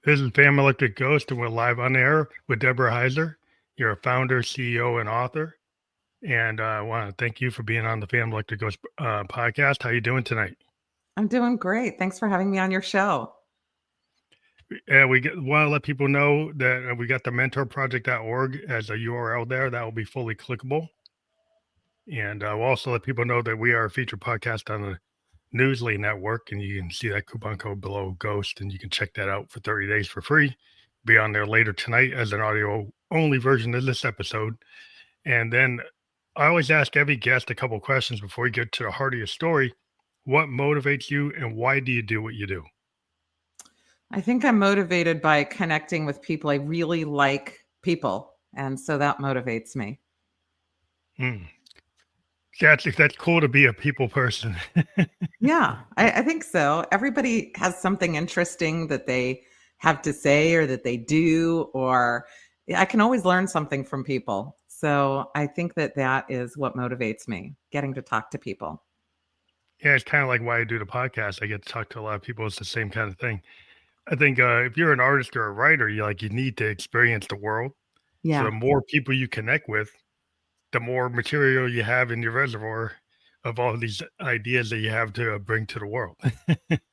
This is Family Electric Ghost, and we're live on air with Deborah Heiser. You're a founder, CEO, and author. And I want to thank you for being on the Family Electric Ghost podcast. How you doing tonight? I'm doing great. Thanks for having me on your show. We want to let people know that we got the mentorproject.org as a URL there. That will be fully clickable. And we'll also let people know that we are a featured podcast on the Newsly Network, and you can see that coupon code below Ghost, and you can check that out for 30 days for free. Be on there later tonight as an audio only version of this episode. And then I always ask every guest a couple questions before we get to the heart of your story. What motivates you, and why do you do what you do? I think I'm motivated by connecting with people. I really like people, and so that motivates me. That's cool to be a people person. Yeah, I think so. Everybody has something interesting that they have to say or that they do, or I can always learn something from people. So I think that is what motivates me, getting to talk to people. Yeah, it's kind of like why I do the podcast. I get to talk to a lot of people. It's the same kind of thing. I think if you're an artist or a writer, you need to experience the world. Yeah. So the more people you connect with, the more material you have in your reservoir of all these ideas that you have to bring to the world.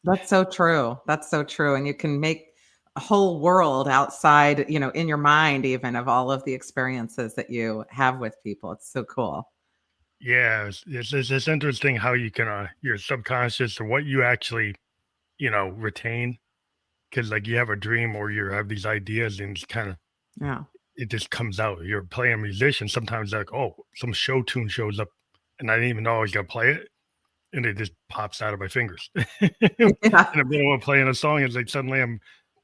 That's so true. That's so true. And you can make a whole world outside, in your mind, even of all of the experiences that you have with people. It's so cool. Yeah, it's interesting how you can your subconscious or what you actually retain, because like you have a dream or you have these ideas and it's kind of it just comes out. You're playing a musician, sometimes like, oh, some show tune shows up and I didn't even know I was gonna play it, and it just pops out of my fingers. In the middle of playing a song, it's like suddenly I'm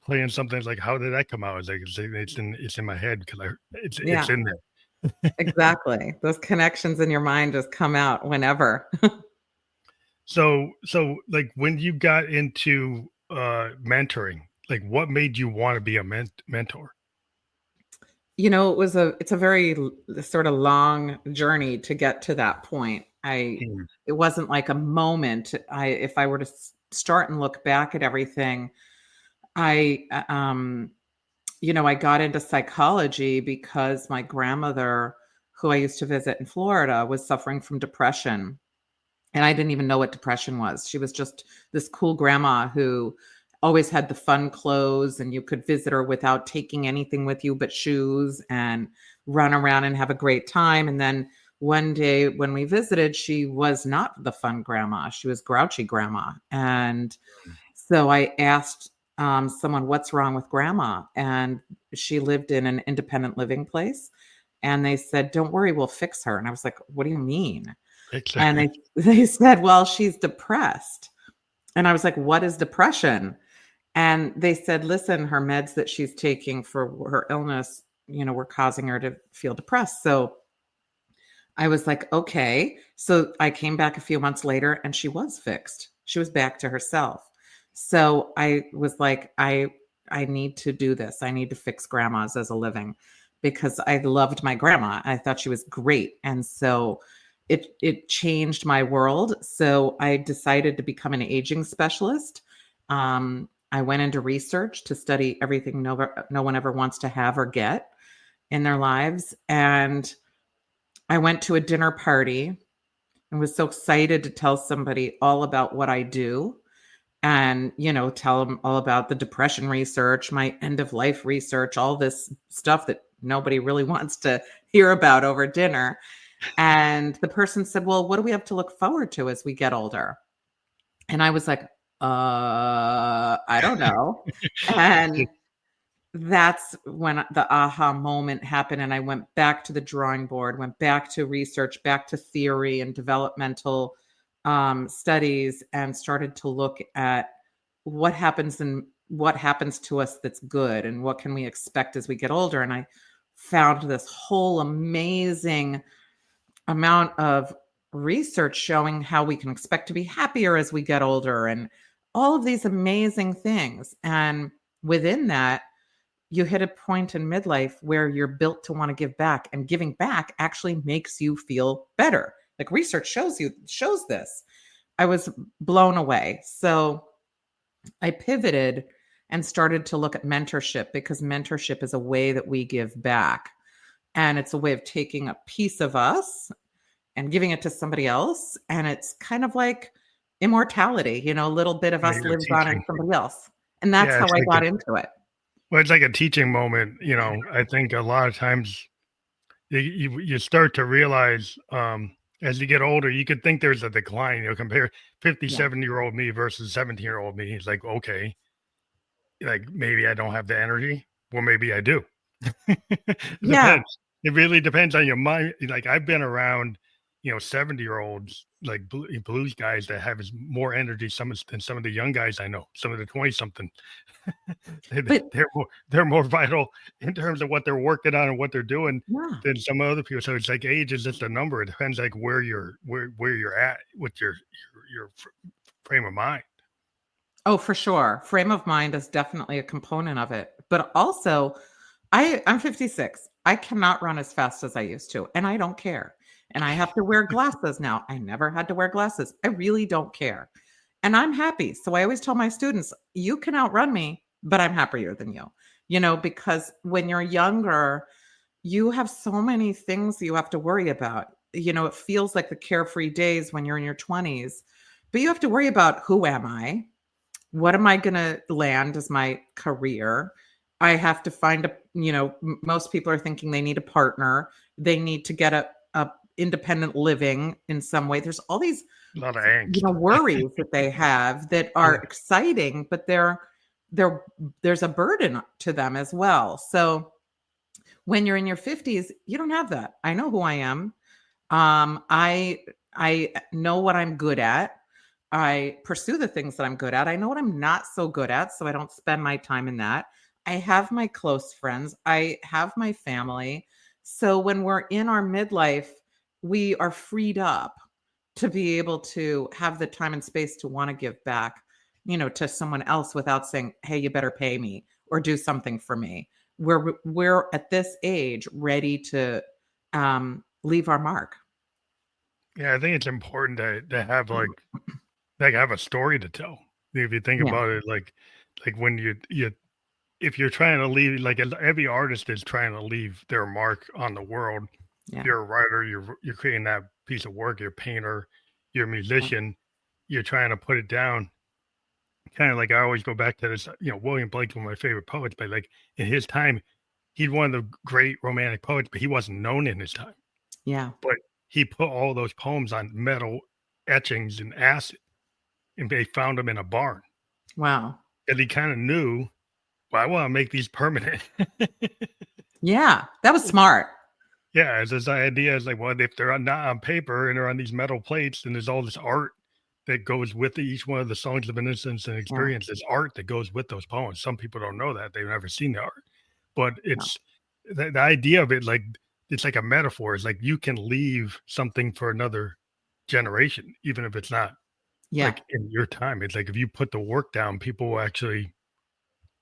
playing something. It's like, how did that come out? It's like it's in my head because it's in there. Exactly. Those connections in your mind just come out whenever. So like when you got into mentoring, like what made you want to be a mentor? It's a very sort of long journey to get to that point. It wasn't like a moment. If I were to start and look back at everything, I got into psychology because my grandmother, who I used to visit in Florida, was suffering from depression. And I didn't even know what depression was. She was just this cool grandma who always had the fun clothes, and you could visit her without taking anything with you but shoes and run around and have a great time. And then one day when we visited, she was not the fun grandma. She was grouchy grandma. And so I asked someone, what's wrong with grandma? And she lived in an independent living place. And they said, don't worry, we'll fix her. And I was like, what do you mean? Exactly. And they said, well, she's depressed. And I was like, what is depression? And they said, listen, her meds that she's taking for her illness, were causing her to feel depressed. So I was like, okay. So I came back a few months later and she was fixed. She was back to herself. So I was like, I need to do this. I need to fix grandmas as a living, because I loved my grandma. I thought she was great. And so it changed my world. So I decided to become an aging specialist. I went into research to study everything no one ever wants to have or get in their lives. And I went to a dinner party and was so excited to tell somebody all about what I do and, tell them all about the depression research, my end of life research, all this stuff that nobody really wants to hear about over dinner. And the person said, well, what do we have to look forward to as we get older? And I was like, I don't know. And that's when the aha moment happened. And I went back to the drawing board, went back to research, back to theory and developmental studies, and started to look at what happens to us that's good and what can we expect as we get older. And I found this whole amazing amount of research showing how we can expect to be happier as we get older and all of these amazing things. And within that, you hit a point in midlife where you're built to want to give back, and giving back actually makes you feel better. Like research shows this. I was blown away. So I pivoted and started to look at mentorship, because mentorship is a way that we give back. And it's a way of taking a piece of us and giving it to somebody else. And it's kind of like immortality, a little bit of us You're lives on in teaching. somebody else. And that's Yeah, how it's I like got into it. it's like a teaching moment. I think a lot of times you start to realize as you get older, you could think there's a decline. Compare Yeah. 57-year-old me versus 17-year-old me. It's like, okay, like maybe I don't have the energy. Well, maybe I do. It Yeah. depends. It really depends on your mind. Like I've been around, 70-year-olds, like blues guys that have more energy than some of the young guys I know. Some of the 20-something. But They're more vital in terms of what they're working on and what they're doing yeah. than some other people. So it's like age is just a number. It depends like where you're at with your frame of mind. Oh, for sure. Frame of mind is definitely a component of it. But also, I'm 56. I cannot run as fast as I used to, and I don't care. And I have to wear glasses now. I never had to wear glasses. I really don't care. And I'm happy. So I always tell my students, you can outrun me, but I'm happier than you. Because when you're younger, you have so many things you have to worry about. It feels like the carefree days when you're in your 20s, but you have to worry about, who am I? What am I going to land as my career? I have to find most people are thinking they need a partner. They need to get a independent living in some way. There's all these, A lot of angst. worries that they have that are exciting, but there's a burden to them as well. So when you're in your 50s, you don't have that. I know who I am. I know what I'm good at. I pursue the things that I'm good at. I know what I'm not so good at, so I don't spend my time in that. I have my close friends. I have my family. So when we're in our midlife, we are freed up to be able to have the time and space to want to give back, to someone else without saying, "Hey, you better pay me or do something for me." We're at this age ready to leave our mark. Yeah, I think it's important to have like have a story to tell. If you think Yeah, about it, like when you if you're trying to leave, like every artist is trying to leave their mark on the world. If yeah, you're a writer, you're creating that piece of work. You're a painter, you're a yeah, musician. You're trying to put it down. Kind of like I always go back to this. William Blake's one of my favorite poets, but like in his time, he's one of the great romantic poets, but he wasn't known in his time. yeah. But he put all those poems on metal etchings and acid, and they found them in a barn. Wow. And he kind of knew, well, I want to make these permanent. Yeah, that was smart. Yeah, it's this idea is like, well, if they're not on paper and they're on these metal plates, then there's all this art that goes with each one of the songs of innocence and Yeah, experience. There's art that goes with those poems. Some people don't know that; they've never seen the art, but yeah, it's the idea of it. Like it's like a metaphor. It's like you can leave something for another generation, even if it's not yeah. like in your time. It's like if you put the work down, people will actually,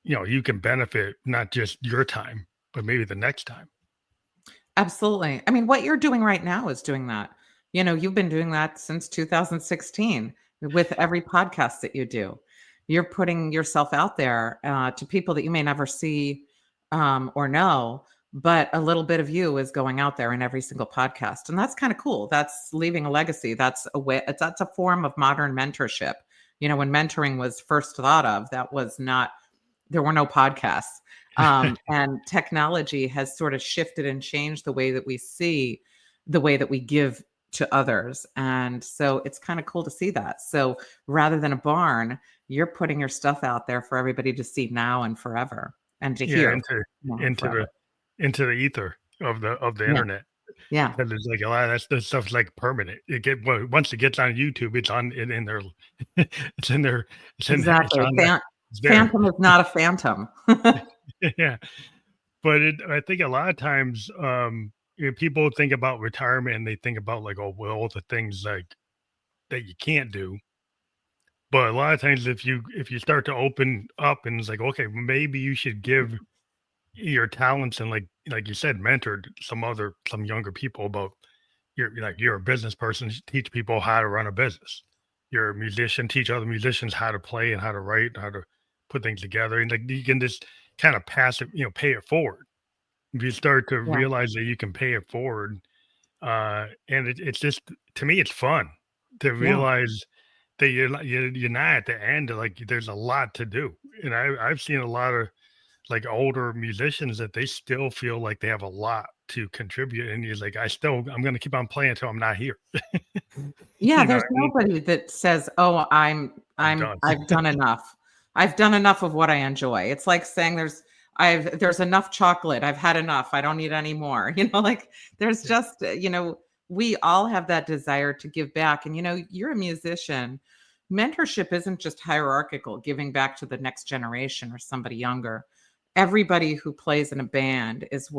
you can benefit not just your time, but maybe the next time. Absolutely. I mean, what you're doing right now is doing that. You've been doing that since 2016 with every podcast that you do. You're putting yourself out there to people that you may never see or know, but a little bit of you is going out there in every single podcast, and that's kind of cool. That's leaving a legacy. That's a way. That's a form of modern mentorship. When mentoring was first thought of, that was not. There were no podcasts. And technology has sort of shifted and changed the way that we see the way that we give to others. And so it's kind of cool to see that. So rather than a barn, you're putting your stuff out there for everybody to see now and forever and to Yeah, hear now and into forever. the into the ether of the Yeah. internet. Yeah. Because there's like a lot of that stuff's like permanent. Once it gets on YouTube, it's on in their it's in there, it's Exactly. on there. It's there. Phantom is not a phantom. Yeah. But I think a lot of times people think about retirement and they think about like, oh well, all the things like that you can't do. But a lot of times if you start to open up and it's like, okay, maybe you should give your talents and like you said, mentored some younger people about you're a business person, teach people how to run a business. You're a musician, teach other musicians how to play and how to write, how to put things together, and like you can just kind of pass it, pay it forward. If you start to Yeah. realize that you can pay it forward, and it's just, to me, it's fun to Yeah. realize that you're not at the end. Like there's a lot to do, and I've seen a lot of like older musicians that they still feel like they have a lot to contribute, and you're like, I'm going to keep on playing until I'm not here. Yeah, You know there's what I mean? nobody that says, "Oh, I'm done. I've done enough. I've done enough of what I enjoy." It's like saying there's enough chocolate. I've had enough. I don't need any more. Like there's Yeah. just, we all have that desire to give back. And you're a musician. Mentorship isn't just hierarchical, giving back to the next generation or somebody younger. Everybody who plays in a band is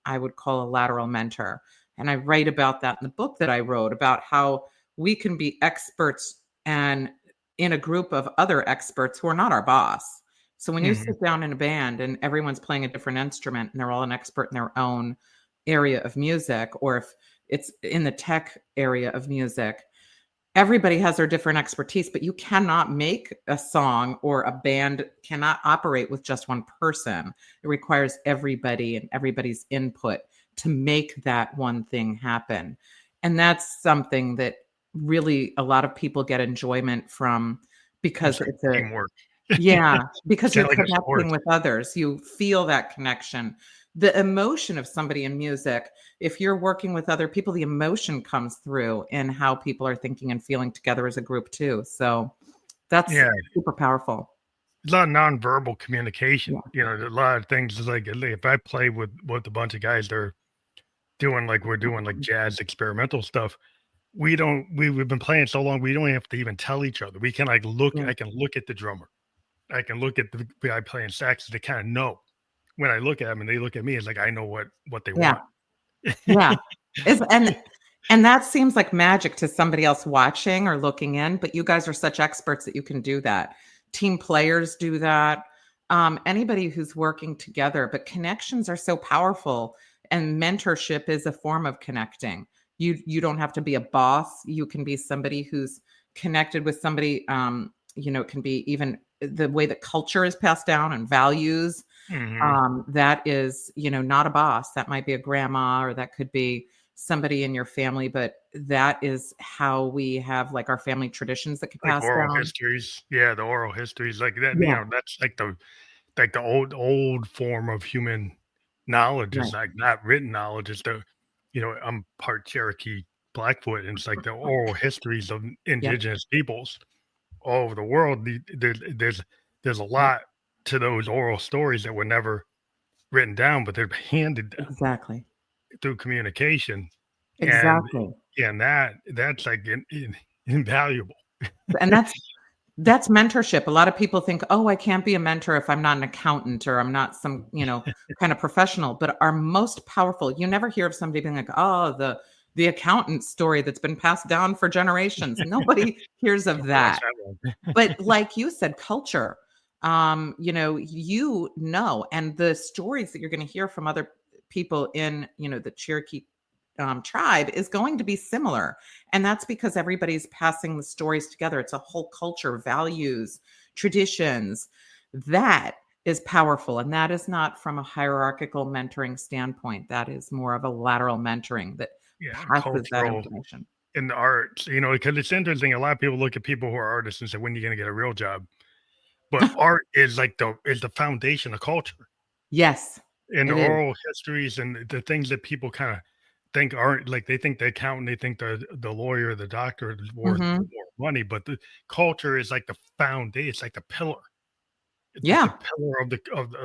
I would call a lateral mentor. And I write about that in the book that I wrote about how we can be experts and in a group of other experts who are not our boss. So when you Mhm. sit down in a band and everyone's playing a different instrument and they're all an expert in their own area of music, or if it's in the tech area of music, everybody has their different expertise, but you cannot make a song, or a band cannot operate with just one person. It requires everybody and everybody's input to make that one thing happen. And that's something that really a lot of people get enjoyment from, It's because like it's a teamwork. yeah, because Kinda you're like a sport. connecting with others. You feel that connection. The emotion of somebody in music, if you're working with other people, the emotion comes through in how people are thinking and feeling together as a group too. So that's Yeah, super powerful. a lot of nonverbal communication. Yeah. A lot of things is like, if I play with a bunch of guys, they're doing like we're doing like jazz experimental stuff. We've been playing so long, we don't have to even tell each other. We can like look. Yeah. I can look at the drummer. I can look at the guy playing sax. They kind of know when I look at them, and they look at me. It's like I know what they Yeah. want. Yeah. Is and that seems like magic to somebody else watching or looking in, but you guys are such experts that you can do that. Team players do that. Anybody who's working together, but connections are so powerful, and mentorship is a form of connecting. You don't have to be a boss. You can be somebody who's connected with somebody. It can be even the way that culture is passed down and values. Hmm. That is, not a boss. That might be a grandma, or that could be somebody in your family, but that is how we have like our family traditions that could Like pass oral down. histories. Yeah, the oral histories like that. Yeah, That's like the old form of human knowledge is right. like not written knowledge. Is I'm part Cherokee Blackfoot, and it's like the oral histories of Yep, indigenous peoples all over the world. There's a yep, lot to those oral stories that were never written down, but they're handed down exactly. through communication, and Exactly. and that's like invaluable. And that's mentorship. A lot of people think, "Oh, I can't be a mentor if I'm not an accountant or I'm not some, kind of professional." But our most powerful, you never hear of somebody being like, "Oh, the accountant story that's been passed down for generations." Nobody hears of Nobody wants that. that one. But like you said, culture, and the stories that you're going to hear from other people in, the Cherokee tribe is going to be similar. And that's because everybody's passing the stories together. It's a whole culture, values, traditions. That is powerful. And that is not from a hierarchical mentoring standpoint. That is more of a lateral mentoring that Yeah, passes that cultural information. in the arts, because it's interesting. A lot of people look at people who are artists and say, "When are you going to get a real job?" But art is like the foundation of culture, Yes, and the it is. oral histories and the things that people kind of think aren't like, they think the accountant, they think the lawyer, the doctor is worth Hmm. more money, but the culture is like the foundation. It's like the pillar. It's like the Yeah, pillar of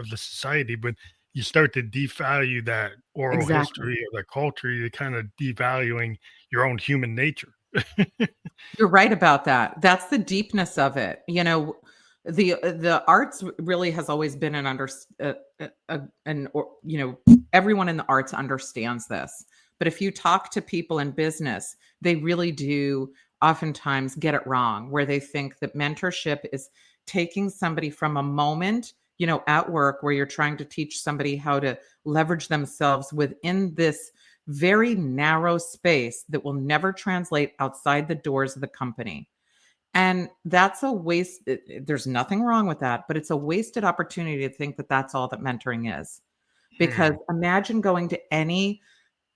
the society. But you start to devalue that oral exactly. history or the culture, you're kind of devaluing your own human nature. You're right about that. That's the deepness of it. The arts really has always been everyone in the arts understands this. But if you talk to people in business, they really do oftentimes get it wrong, where they think that mentorship is taking somebody from a moment, at work, where you're trying to teach somebody how to leverage themselves within this very narrow space that will never translate outside the doors of the company. And that's a waste. There's nothing wrong with that, but it's a wasted opportunity to think that that's all that mentoring is. Because Hmm. imagine going to any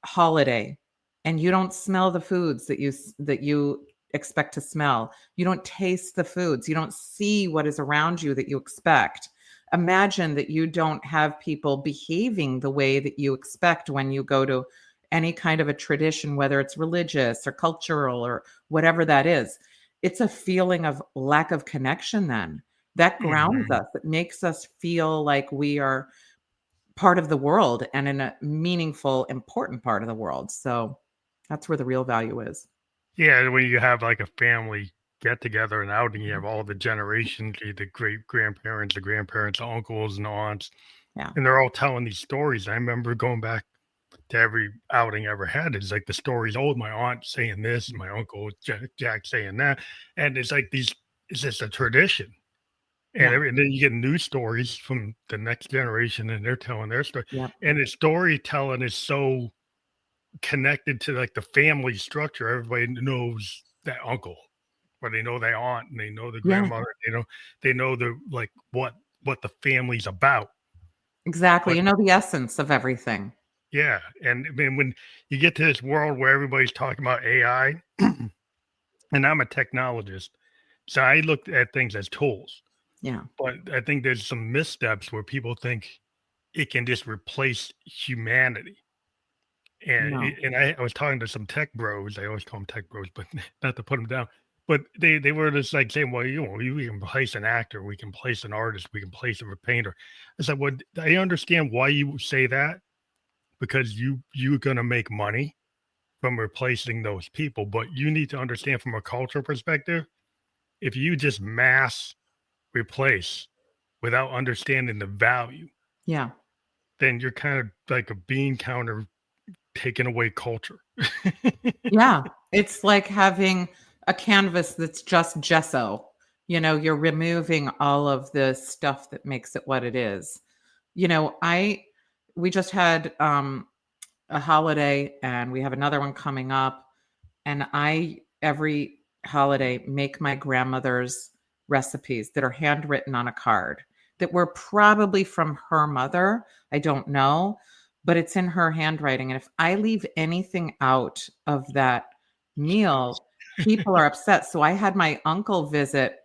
holiday and you don't smell the foods that you expect to smell. You don't taste the foods. You don't see what is around you that you expect. Imagine that you don't have people behaving the way that you expect when you go to any kind of a tradition, whether it's religious or cultural or whatever that is. It's a feeling of lack of connection then. That grounds Hmm. us. It makes us feel like we are part of the world and in a meaningful, important part of the world. So that's where the real value is. Yeah, when you have like a family get together and outing, you have all the generations, the great grandparents, the grandparents, the uncles and aunts, Yeah. and they're all telling these stories. I remember going back to every outing I ever had. It's like the stories old, my aunt saying this, and my uncle Jack saying that. And it's like these, it's just a tradition. And, Yeah. and then you get news stories from the next generation and they're telling their story. Yep. And the storytelling is so connected to like the family structure. Everybody knows that uncle, or they know their aunt, and they know the Yeah. grandmother. They know the like what the family's about. Exactly. But You know the essence of everything. yeah, and I mean, when you get to this world where everybody's talking about AI, and I'm a technologist, so I look at things as tools. Yeah. But I think there's some missteps where people think it can just replace humanity. No. And I was talking to some tech bros. I always call them tech bros, but not to put them down. But they were just like saying, "Well, we can place an actor, we can place an artist, we can place a painter." I said, "Well, I understand why you say that because you're gonna make money from replacing those people, but you need to understand from a cultural perspective, if you just mass replace without understanding the value, Yeah. then you're kind of like a bean counter taking away culture." Yeah. It's like having a canvas that's just gesso. You're removing all of the stuff that makes it what it is. We just had a holiday and we have another one coming up. And I, every holiday, make my grandmother's recipes that are handwritten on a card that were probably from her mother. I don't know, but it's in her handwriting. And if I leave anything out of that meal, people are upset. So I had my uncle visit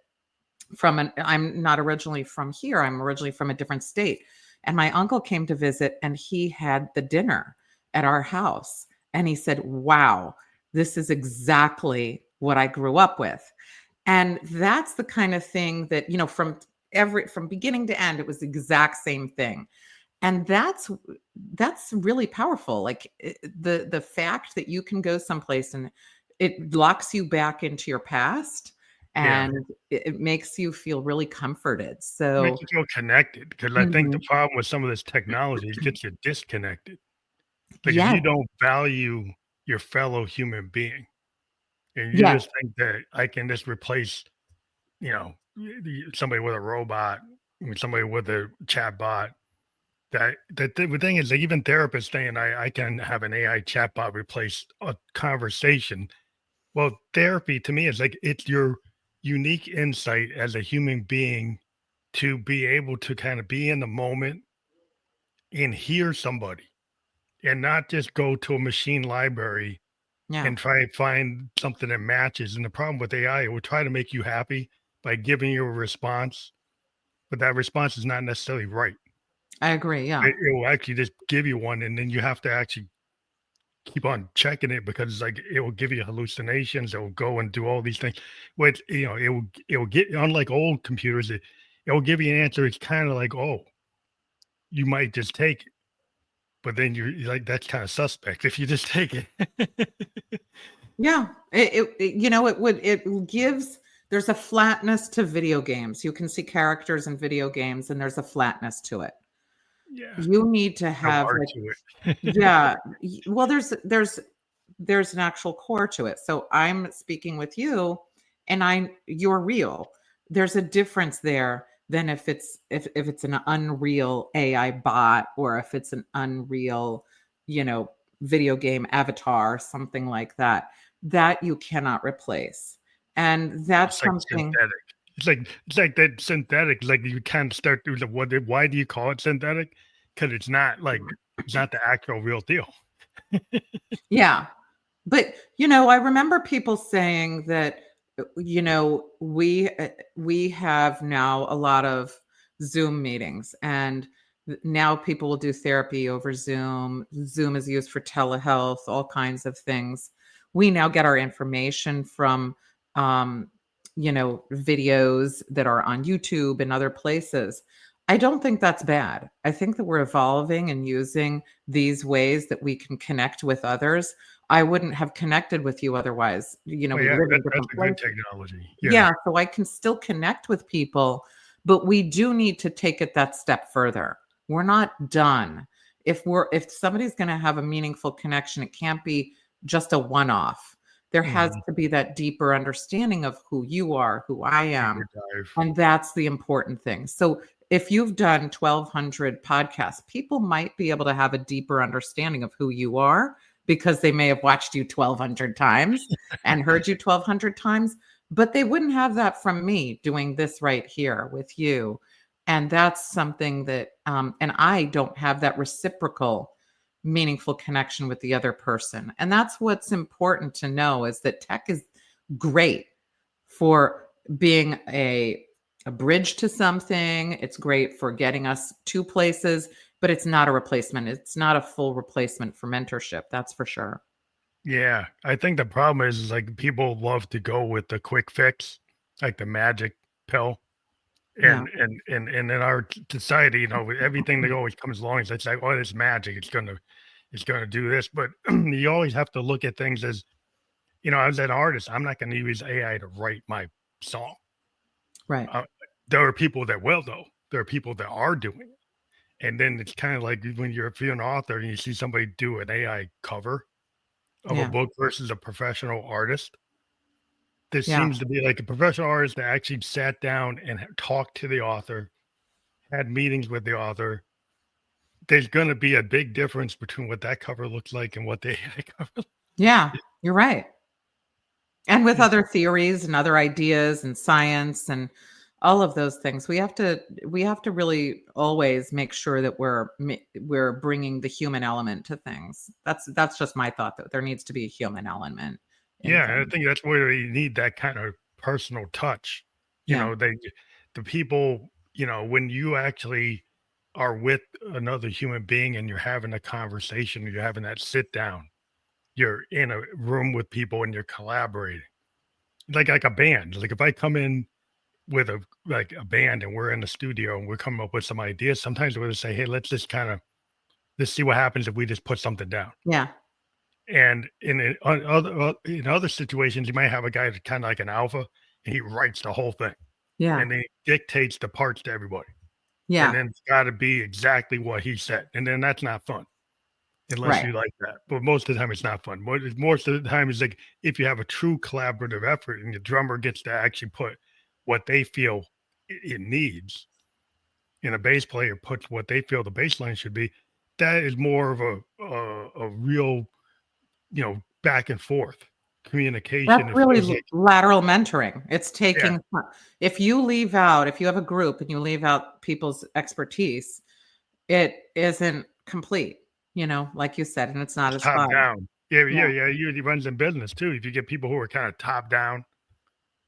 I'm not originally from here, I'm originally from a different state. And my uncle came to visit and he had the dinner at our house. And he said, wow, this is exactly what I grew up with. And that's the kind of thing that, from beginning to end, it was the exact same thing. And that's really powerful. Like the fact that you can go someplace and it locks you back into your past Yeah. and it makes you feel really comforted. Makes So, you feel connected because I think the mhm. problem with some of this technology is it gets you disconnected. Like, if Yes, you don't value your fellow human being and you yes, just think that I can just replace, somebody with a robot, somebody with a chat bot, the thing is that even therapists saying I can have an AI chatbot replace a conversation. Well, therapy to me is like it's your unique insight as a human being to be able to kind of be in the moment and hear somebody and not just go to a machine library yeah, and try to find something that matches. And the problem with AI, it will try to make you happy by giving you a response, but that response is not necessarily right. I agree. Yeah, It will actually just give you one, and then you have to actually keep on checking it because like it will give you hallucinations. It will go and do all these things. Which it will get unlike old computers. It will give you an answer. It's kind of like, oh, you might just take it. But then you're like, that's kind of suspect if you just take it. yeah. It gives. There's a flatness to video games. You can see characters in video games, and there's a flatness to it. Yeah. You need to No have art like, to it. yeah. Well, there's an actual core to it. So I'm speaking with you and you're real. There's a difference there than if it's an unreal AI bot or if it's an unreal, you know, video game avatar, something like that, that you cannot replace. And that's It's like something. synthetic. It's like that synthetic. Like you kind of start through the what? Why do you call it synthetic? Because it's not the actual real deal. Yeah. But, I remember people saying that, we have now a lot of Zoom meetings, and now people will do therapy over Zoom. Zoom is used for telehealth, all kinds of things. We now get our information from, um, videos that are on YouTube and other places. I don't think that's bad. I think that we're evolving and using these ways that we can connect with others. I wouldn't have connected with you otherwise. Well, We yeah, live in that's different a good places. technology. Yeah. Yeah, so I can still connect with people, but we do need to take it that step further. We're not done. If somebody's going to have a meaningful connection, it can't be just a one-off. There has Mhm. to be that deeper understanding of who you are, who I Deeper am, dive. and that's the important thing. So if you've done 1,200 podcasts, people might be able to have a deeper understanding of who you are because they may have watched you 1,200 times and heard you 1,200 times, but they wouldn't have that from me doing this right here with you. And that's something that, and I don't have that reciprocal, meaningful connection with the other person. And that's what's important to know is that tech is great for being a bridge to something. It's great for getting us to places, but it's not a replacement. It's not a full replacement for mentorship. That's for sure. Yeah, I think the problem is like people love to go with the quick fix, like the magic pill. Yeah. And in our society, with everything that always comes along, it's like, oh, it's magic. It's gonna do this. But you always have to look at things as, as an artist, I'm not gonna use AI to write my song. Right. Uh, there are people that will though. There are people that are doing it. And then it's kind of like when if you're an author and you see somebody do an AI cover of a Yeah. book versus a professional artist. There Yeah. seems to be like a professional artist that actually sat down and talked to the author, had meetings with the author. There's going to be a big difference between what that cover looks like and what the AI cover. Yeah. You're right. And with It's, other theories and other ideas and science and all of those things, we have to really always make sure that we're bringing the human element to things. That's just my thought, though. There needs to be a human element in yeah, and I things. think that's where you need that kind of personal touch. You Yeah. know, they, the people, when you actually are with another human being and you're having a conversation, you're having that sit down, you're in a room with people and you're collaborating like a band. Like if I come in with a band and we're in the studio and we're coming up with some ideas, sometimes we'll just say, hey, let's just kind of let's see what happens if we just put something down. Yeah. And in other situations, you might have a guy that's kind of like an alpha and he writes the whole thing Yeah. and then he dictates the parts to everybody. And Yeah. then it's got to be exactly what he said. And then that's not fun unless Right. you like that. But most of the time, it's not fun. Most of the time, is like if you have a true collaborative effort and the drummer gets to actually put what they feel it needs, and a bass player puts what they feel the bass line should be. That is more of a real, back and forth That's communication. It really feels like, lateral mentoring. It's yeah, taking, if you have a group and you leave out people's expertise, it isn't complete, like you said, and it's not it's as top fun. down. Yeah, Yeah. yeah, yeah. It usually runs in business too. If you get people who are kind of top down,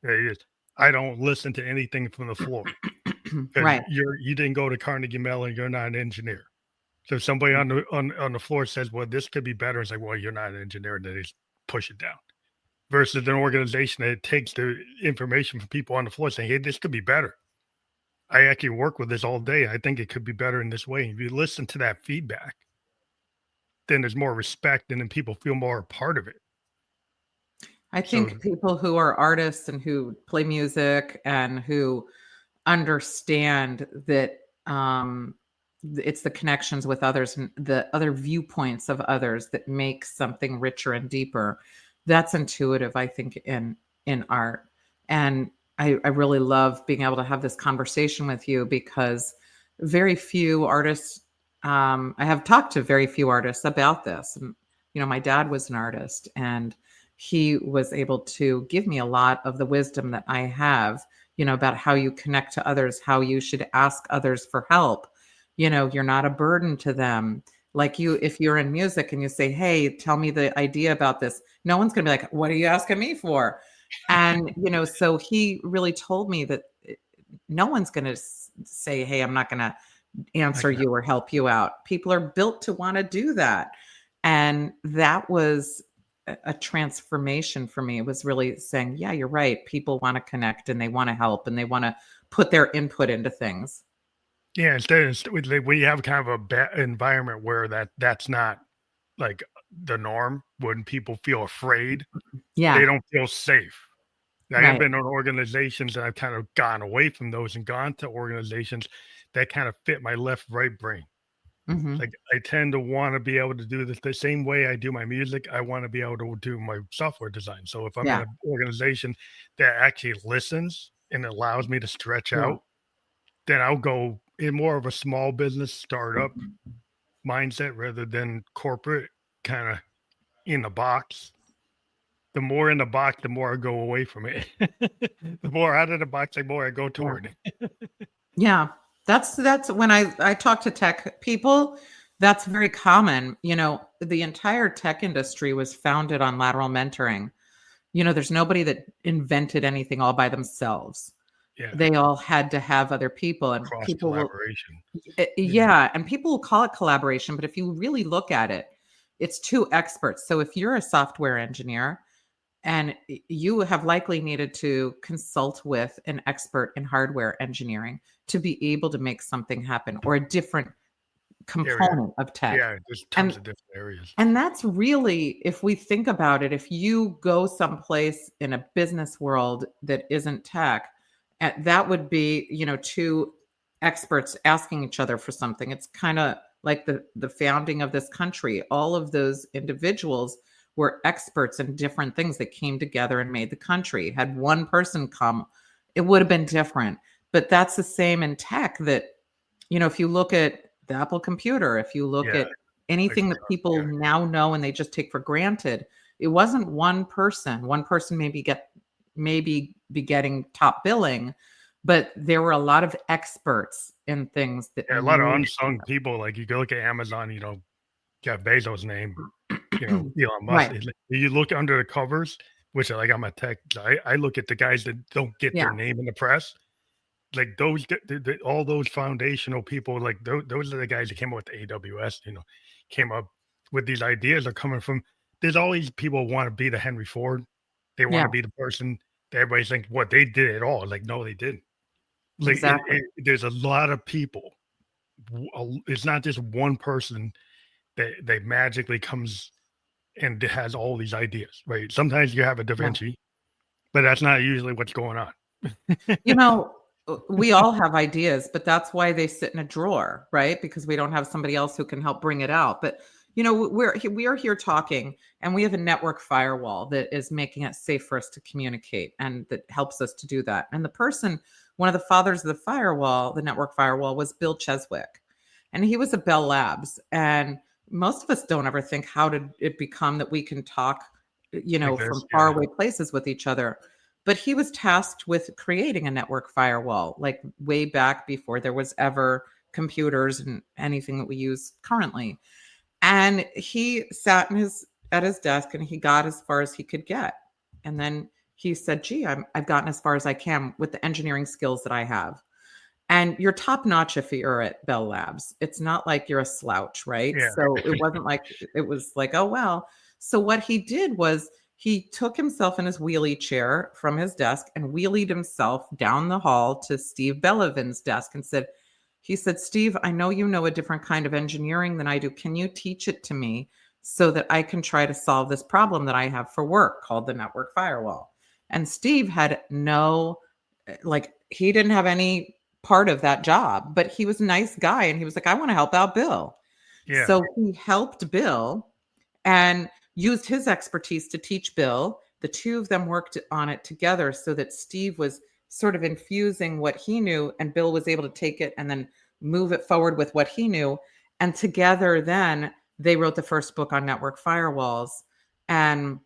they just, I don't listen to anything from the floor. Because Right. you didn't go to Carnegie Mellon, you're not an engineer. So if somebody on the floor says, "Well, this could be better," it's like, "Well, you're not an engineer," and then they just push it down. Versus an organization that takes the information from people on the floor saying, "Hey, this could be better. I actually work with this all day. I think it could be better in this way." If you listen to that feedback, then there's more respect, and then people feel more a part of it. I So think people who are artists and who play music and who understand that, it's the connections with others and the other viewpoints of others that make something richer and deeper. That's intuitive, I think, in art. And I really love being able to have this conversation with you because very few artists, I have talked to very few artists about this. And, my dad was an artist, and he was able to give me a lot of the wisdom that I have, about how you connect to others, how you should ask others for help. You're not a burden to them. Like if you're in music and you say, hey, tell me the idea about this, no one's going to be like, what are you asking me for? And, so he really told me that no one's going to say, hey, I'm not going to answer you or help you out. People are built to want to do that. And that was a transformation for me. It was really saying, yeah, you're right. People want to connect and they want to help and they want to put their input into things. Yeah, instead when you have kind of a bad environment where that's not like the norm, when people feel afraid, Yeah. they don't feel safe. I have Right. been on organizations and I've kind of gone away from those and gone to organizations that kind of fit my left, right brain. Mm-hmm. Like I tend to want to be able to do this the same way I do my music. I want to be able to do my software design. So if I'm in Yeah. an organization that actually listens and allows me to stretch Yeah. out, then I'll go in more of a small business startup mindset rather than corporate kind of in the box. The more in the box, the more I go away from it. The more out of the box, the more I go toward it. Yeah. That's when I talk to tech people, that's very common. The entire tech industry was founded on lateral mentoring. There's nobody that invented anything all by themselves. Yeah, They all had to have other people, and cross people will, collaboration. yeah, and people will call it collaboration, but if you really look at it, it's two experts. So if you're a software engineer and you have likely needed to consult with an expert in hardware engineering to be able to make something happen, or a different component of tech. Yeah, there's tons And of different areas. and that's really, if we think about it, if you go someplace in a business world that isn't tech, that would be, two experts asking each other for something. It's kind of like the founding of this country. All of those individuals were experts in different things that came together and made the country. Had one person come, it would have been different. But that's the same in tech, that, if you look at the Apple computer, if you look Yeah, at anything that people now know and they just take for granted, it wasn't one person. One person maybe be getting top billing, but there were a lot of experts in things that a lot of unsung people. Like you go look at Amazon, Jeff Bezos' name, Elon Musk. Right. You look under the covers, which like I'm a tech. I look at the guys that don't get their name in the press. Like those, all those foundational people, like those are the guys that came up with the AWS. Came up with these ideas are coming from. There's always people want to be the Henry Ford. They want to be the person that everybody thinks what they did it all. Like no, they didn't. Like Exactly. there's a lot of people. It's not just one person that magically comes and has all these ideas, right? Sometimes you have a Da Vinci, but that's not usually what's going on. We all have ideas, but that's why they sit in a drawer, right? Because we don't have somebody else who can help bring it out. But we are here talking, and we have a network firewall that is making it safe for us to communicate, and that helps us to do that. And one of the fathers of the firewall, the network firewall, was Bill Cheswick, and he was at Bell Labs. And most of us don't ever think, how did it become that we can talk, from faraway places with each other? But he was tasked with creating a network firewall, like way back before there was ever computers and anything that we use currently. And he sat at his desk and he got as far as he could get. And then he said, gee, I've gotten as far as I can with the engineering skills that I have. And you're top notch if you're at Bell Labs. It's not like you're a slouch, right? Yeah. So it wasn't like, it was like, oh, well. So what he did was he took himself in his wheelie chair from his desk and wheelied himself down the hall to Steve Bellovin's desk and he said, Steve, I know you know a different kind of engineering than I do. Can you teach it to me so that I can try to solve this problem that I have for work called the network firewall? And Steve had he didn't have any part of that job, but he was a nice guy. And he was like, I want to help out Bill. Yeah. So he helped Bill and used his expertise to teach Bill. The two of them worked on it together so that Steve was sort of infusing what he knew, and Bill was able to take it and then move it forward with what he knew. And together then they wrote the first book on network firewalls. And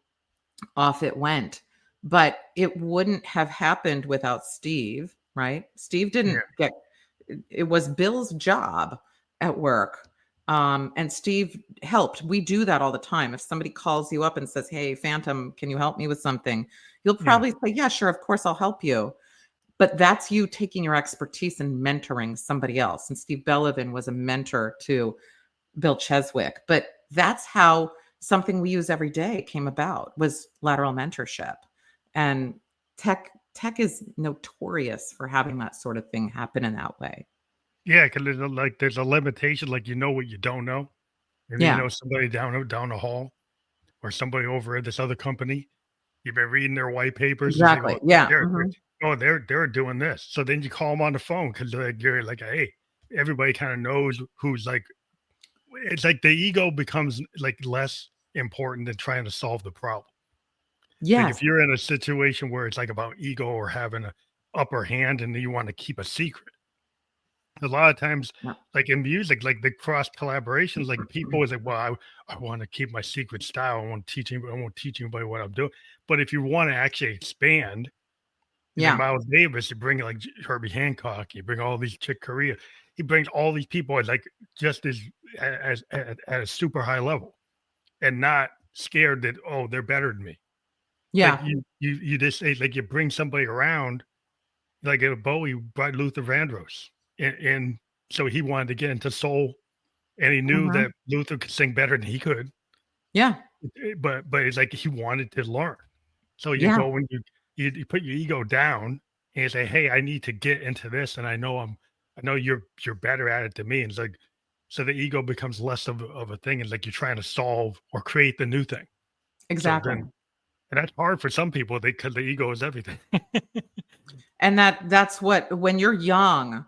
off it went. But it wouldn't have happened without Steve, right? Steve Yeah. didn't get, it was Bill's job at work. And Steve helped. We do that all the time. If somebody calls you up and says, "Hey, Phantom, can you help me with something?" You'll Yeah. probably say, "Yeah, sure, of course, I'll help you." But that's you taking your expertise and mentoring somebody else. And Steve Bellevin was a mentor to Bill Cheswick. But that's how something we use every day came about, was lateral mentorship. And tech is notorious for having that sort of thing happen in that way. Yeah, because there's a limitation, like, you know what you don't know, and then you Yeah, know somebody down the hall or somebody over at this other company. You've been reading their white papers. It's like, exactly. "Oh, Yeah. they're oh, they're doing this." So then you call them on the phone because, like, you're like, "Hey," everybody kinda knows who's, like, it's like the ego becomes, like, less important than trying to solve the problem. Like, Yes. if you're in a situation where it's, like, about ego or having a upper hand and you wanna keep a secret, a lot of times, Yeah. like in music, like the cross collaborations, like people is like, well, I want to keep my secret style. I won't teach anybody what I'm doing. But if you want to actually expand, like Yeah. Miles Davis, you bring like Herbie Hancock, you bring all these Chick Corea, he brings all these people as like just at a super high level and not scared that, oh, they're better than me. Like Yeah. you just say, like, you bring somebody around, like a Bowie brought Luther Vandross, and so he wanted to get into soul, and he knew Mhm. that Luther could sing better than he could, Yeah. but it's like he wanted to learn. So you Yeah. go and you put your ego down and you say, "Hey, I need to get into this, and I know you're better at it than me." And it's like, so the ego becomes less of a thing, and like you're trying to solve or create the new thing. So Exactly. then, and that's hard for some people, because the ego is everything. And that's what, when you're young,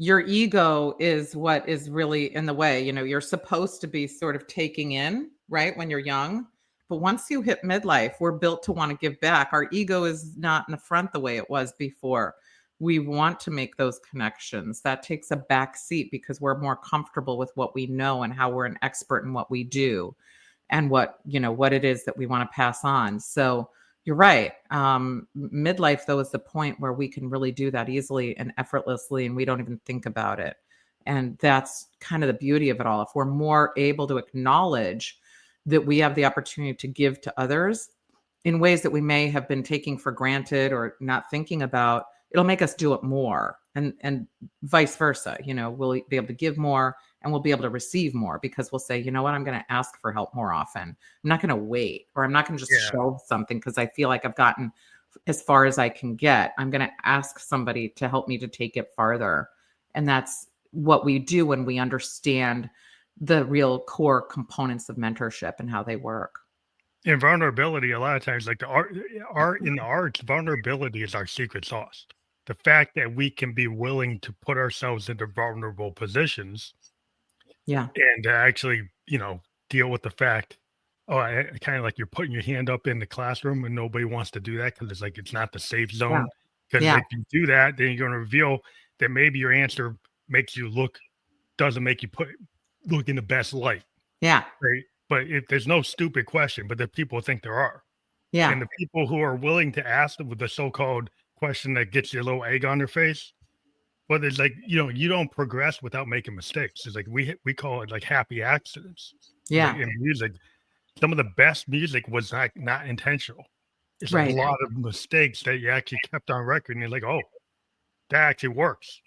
your ego is what is really in the way. You're supposed to be sort of taking in, right, when you're young. But once you hit midlife, we're built to want to give back. Our ego is not in the front the way it was before. We want to make those connections. That takes a back seat because we're more comfortable with what we know and how we're an expert in what we do, and what it is that we want to pass on. So you're right. Midlife, though, is the point where we can really do that easily and effortlessly, and we don't even think about it. And that's kind of the beauty of it all. If we're more able to acknowledge that we have the opportunity to give to others in ways that we may have been taking for granted or not thinking about, it'll make us do it more, and vice versa. We'll be able to give more, and we'll be able to receive more, because we'll say, "You know what, I'm going to ask for help more often. I'm not going to wait, or I'm not going to just Yeah. shelve something because I feel like I've gotten as far as I can get. I'm going to ask somebody to help me to take it farther." And that's what we do when we understand the real core components of mentorship and how they work. And vulnerability, a lot of times, like the art in the arts, vulnerability is our secret sauce. The fact that we can be willing to put ourselves into vulnerable positions Yeah. and to actually, deal with the fact, oh, I kind of like you're putting your hand up in the classroom and nobody wants to do that because it's like it's not the safe Yeah. zone. Because Yeah. if you do that, then you're going to reveal that maybe your answer makes you doesn't make you look in the best light, Yeah. right? But if there's no stupid question, but the people think there are. Yeah. And the people who are willing to ask with the so-called question that gets your little egg on their face, well, it's like, you don't progress without making mistakes. It's like we call it like happy accidents. Like Yeah. in music, some of the best music was not intentional. It's a Right. lot of mistakes that you actually kept on record, and you're like, oh, that actually works.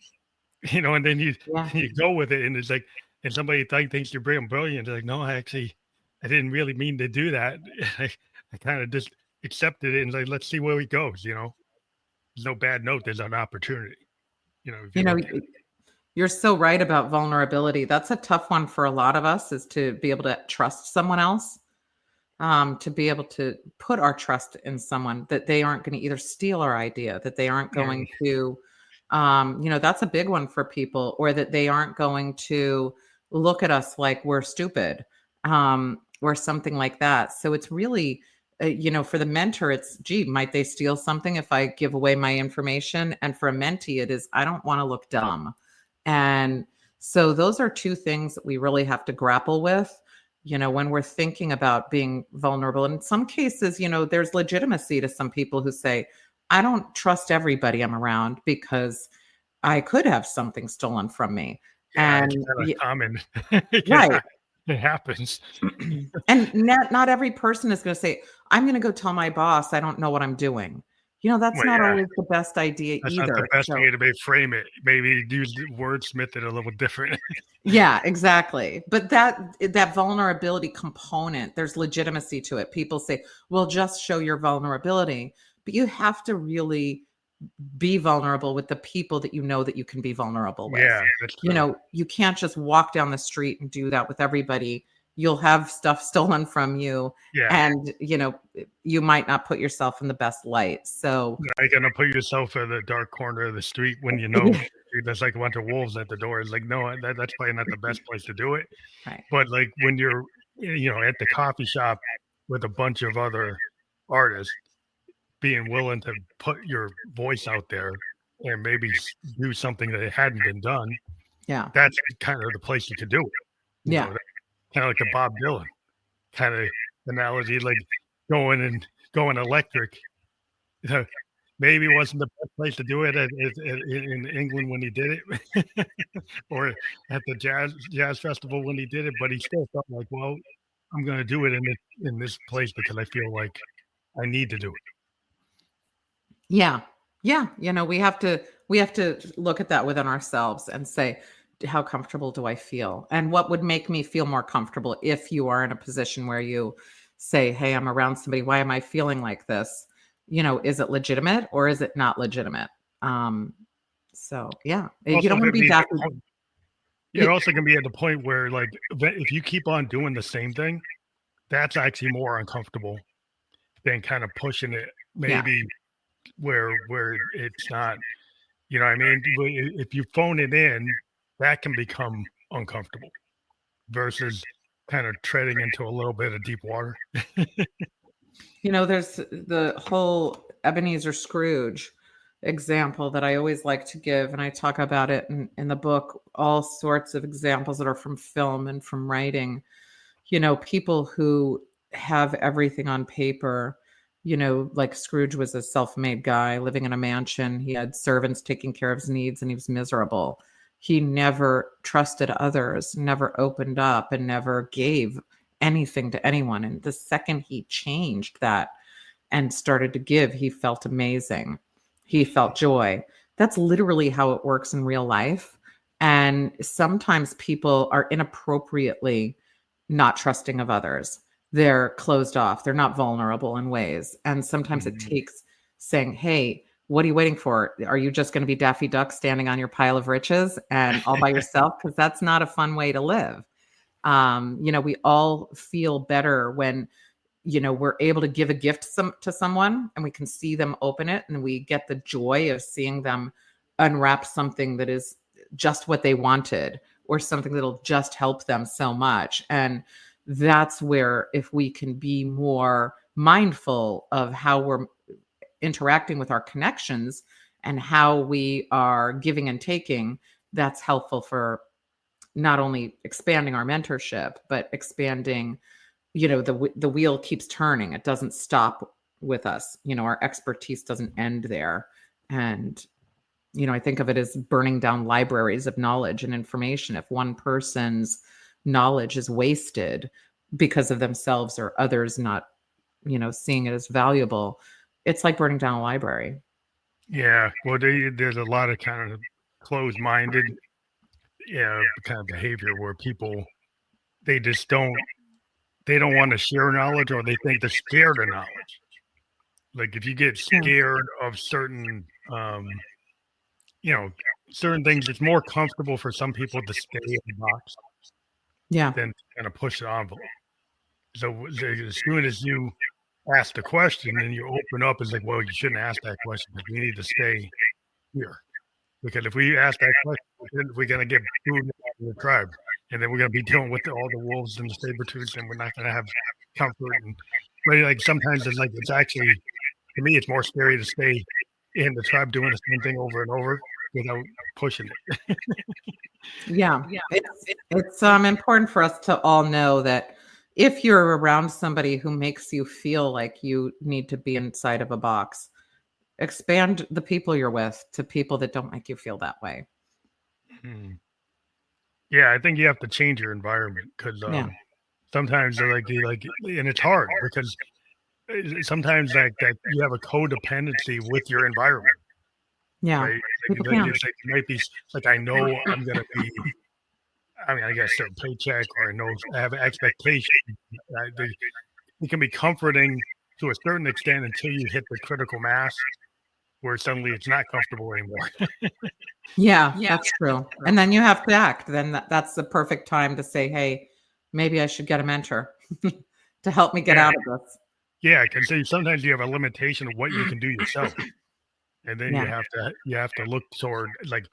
And then you Yeah. you go with it, and it's like, and somebody thinks you're brilliant. They're like, no, I didn't really mean to do that. I kind of just accepted it and like, let's see where it goes. There's no bad note. There's an opportunity. If You you know, look at it. you're so right about vulnerability. That's a tough one for a lot of us, is to be able to trust someone else, to be able to put our trust in someone, that they aren't going to either steal our idea, that they aren't Yeah, going to, that's a big one for people, or that they aren't going to look at us like we're stupid, or something like that. So it's really, for the mentor, it's, gee, might they steal something if I give away my information? And for a mentee, it is, I don't want to look dumb. And so those are two things that we really have to grapple with. when we're thinking about being vulnerable. In some cases, there's legitimacy to some people who say, I don't trust everybody I'm around because I could have something stolen from me. Yeah, it's And kind of common. right. It happens. And not every person is going to say, I'm going to go tell my boss I don't know what I'm doing. That's Well, not yeah, always the best idea that's not the either. best So, way to maybe frame it. Maybe use the wordsmith it a little different. yeah, exactly. But that vulnerability component, there's legitimacy to it. People say, well, just show your vulnerability, but you have to really be vulnerable with the people that that you can be vulnerable with. Yeah, that's true. You can't just walk down the street and do that with everybody. You'll have stuff stolen from you, Yeah, and you might not put yourself in the best light. So you're gonna put yourself in the dark corner of the street when there's like a bunch of wolves at the door. It's like, no, that's probably not the best place to do it. right. But like when you're, at the coffee shop with a bunch of other artists, being willing to put your voice out there and maybe do something that hadn't been done, Yeah. that's kind of the place you could do it. Yeah. Kind of like the Bob Dylan kind of analogy, like going electric. Maybe it wasn't the best place to do it in England when he did it, or at the jazz festival when he did it. But he still felt like, well, I'm going to do it in this place because I feel like I need to do it. Yeah. Yeah. We have to look at that within ourselves and say, how comfortable do I feel? And what would make me feel more comfortable if you are in a position where you say, hey, I'm around somebody. Why am I feeling like this? Is it legitimate or is it not legitimate? So yeah, you don't want to be that. It also can be at the point where, like, if you keep on doing the same thing, that's actually more uncomfortable than kind of pushing it maybe where it's not, you know what I mean? If you phone it in, that can become uncomfortable versus kind of treading into a little bit of deep water. There's the whole Ebenezer Scrooge example that I always like to give, and I talk about it in the book, all sorts of examples that are from film and from writing. People who have everything on paper, like Scrooge was a self-made guy living in a mansion. He had servants taking care of his needs and he was miserable. He never trusted others, never opened up, and never gave anything to anyone. And the second he changed that and started to give, he felt amazing. He felt joy. That's literally how it works in real life. And sometimes people are inappropriately not trusting of others. They're closed off. They're not vulnerable in ways. And sometimes it takes saying, hey, what are you waiting for? Are you just going to be Daffy Duck standing on your pile of riches and all by yourself? Because that's not a fun way to live. We all feel better when, we're able to give a gift to someone and we can see them open it and we get the joy of seeing them unwrap something that is just what they wanted or something that'll just help them so much. And that's where, if we can be more mindful of how we're interacting with our connections and how we are giving and taking, that's helpful for not only expanding our mentorship, but expanding, the wheel keeps turning. It doesn't stop with us. Our expertise doesn't end there. And, I think of it as burning down libraries of knowledge and information. If one person's knowledge is wasted because of themselves or others not, seeing it as valuable, it's like burning down a library. Yeah. Well, there's a lot of kind of closed-minded, kind of behavior where people, they just don't want to share knowledge, or they think they're scared of knowledge. Like if you get scared of certain, certain things, it's more comfortable for some people to stay in the box than to kind of push the envelope. So as soon as you ask the question and you open up, it's like, well, you shouldn't ask that question because we need to stay here. Because if we ask that question, we're going to get booed out of the tribe. And then we're going to be dealing with all the wolves and the saber-tooths, and we're not going to have comfort. But like sometimes it's actually, to me, it's more scary to stay in the tribe doing the same thing over and over without pushing it. Yeah. It's important for us to all know that if you're around somebody who makes you feel like you need to be inside of a box, expand the people you're with to people that don't make you feel that way. Hmm. Yeah, I think you have to change your environment because Yeah. sometimes and it's hard because sometimes that you have a codependency with your environment, Yeah. right? People Like can. it's like it might be like I know I'm gonna be. I mean, I get a certain paycheck, or I know I have expectations. It can be comforting to a certain extent until you hit the critical mass where suddenly it's not comfortable anymore. Yeah, that's true. And then you have to act. Then that's the perfect time to say, hey, maybe I should get a mentor to help me get Yeah, out of this. yeah, because sometimes you have a limitation of what you can do yourself, and then Yeah. you have to look toward like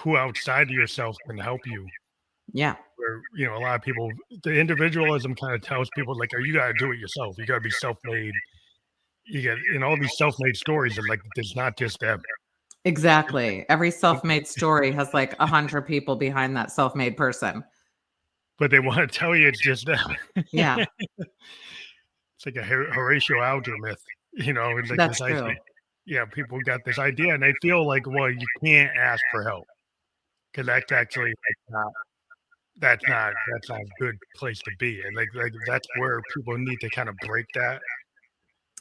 who outside of yourself can help you. Yeah. Where a lot of people, the individualism kind of tells people like, "Oh, you got to do it yourself. You got to be self-made." You get in all these self-made stories, and like it's not just them. Exactly. Every self-made story has like 100 people behind that self-made person. But they wanna tell you it's just them. Yeah, It's like a Horatio Alger myth, it's like that's this idea. true. Yeah, people got this idea, and they feel like, well, you can't ask for help because that's actually, like, not that's not a good place to be, and, that's where people need to kinda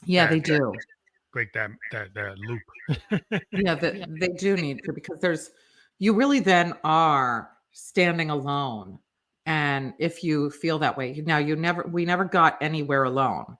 Yeah, that they do. break that loop. Yeah, that they do need to because you really then are standing alone. And if you feel that way, now we never got anywhere alone.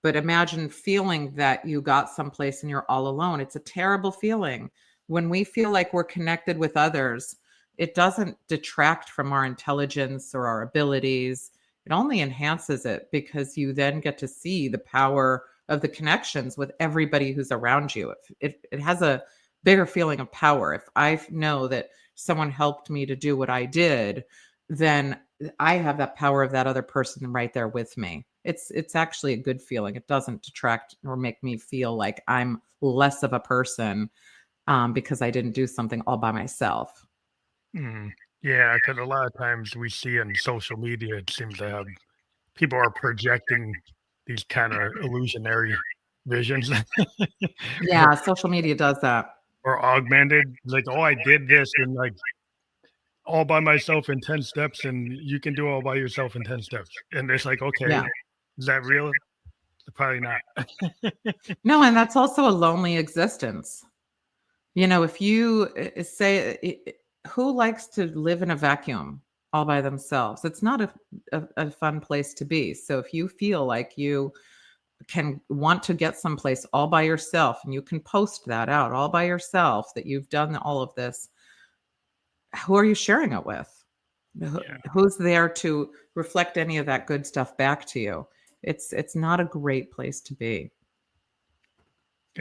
But imagine feeling that you got someplace and you're all alone. It's a terrible feeling. When we feel like we're connected with others, it doesn't detract from our intelligence or our abilities. It only enhances it because you then get to see the power of the connections with everybody who's around you. It has a bigger feeling of power. If I know that someone helped me to do what I did, then I have that power of that other person right there with me. It's actually a good feeling. It doesn't detract or make me feel like I'm less of a person because I didn't do something all by myself. Mm. Yeah, because a lot of times we see in social media, it seems to have people are projecting these kinda illusionary visions or Yeah, social media does that. augmented, like, "Oh, I did this in, like, all by myself in 10 steps, and you can do all by yourself in 10 steps." And it's like, "Okay, Yeah. is that real?" Probably not. No, and that's also a lonely existence. If you say, who likes to live in a vacuum all by themselves? It's not a fun place to be. So if you feel like you can want to get someplace all by yourself and you can post that out all by yourself that you've done all of this, who are you sharing it with? Yeah. Who's there to reflect any of that good stuff back to you? It's not a great place to be.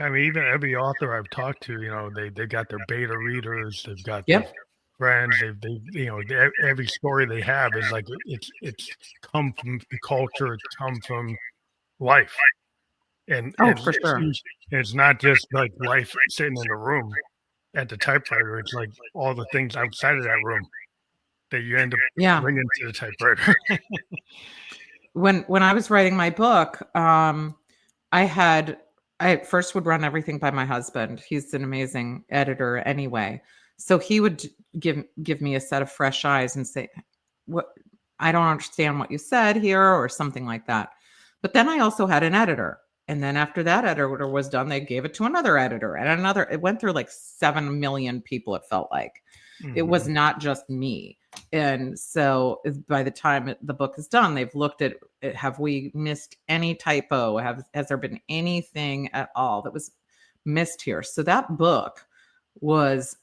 I mean, even every author I've talked to, they got their beta readers, they've got their Yep. friends, every story they have is like it's come from the culture, it's come from life, and Oh, for sure. it's not just like life sitting in a room at the typewriter. It's like all the things outside of that room that you end up Yeah. bringing to the typewriter. When I was writing my book, I had I at first would run everything by my husband. He's an amazing editor anyway. So he would give me a set of fresh eyes and say, "What I don't understand what you said here," or something like that. But then I also had an editor. And then after that editor was done, they gave it to another editor and another. It went through like 7 million people, it felt like. It was Mhm. not just me. And so by the time the book is done, they've looked at it, have we missed any typo? Has there been anything at all that was missed here? So that book was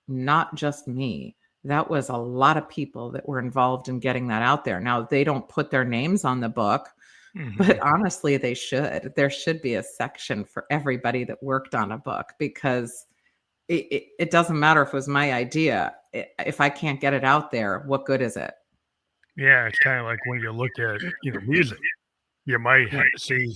not just me. That was a lot of people that were involved in getting that out there. Now they don't put their names on the book, but Mhm. honestly, they should. There should be a section for everybody that worked on a book because it doesn't matter if it was my idea. If I can't get it out there, what good is it? Yeah, it's kinda like when you look at, music, you might Yeah. see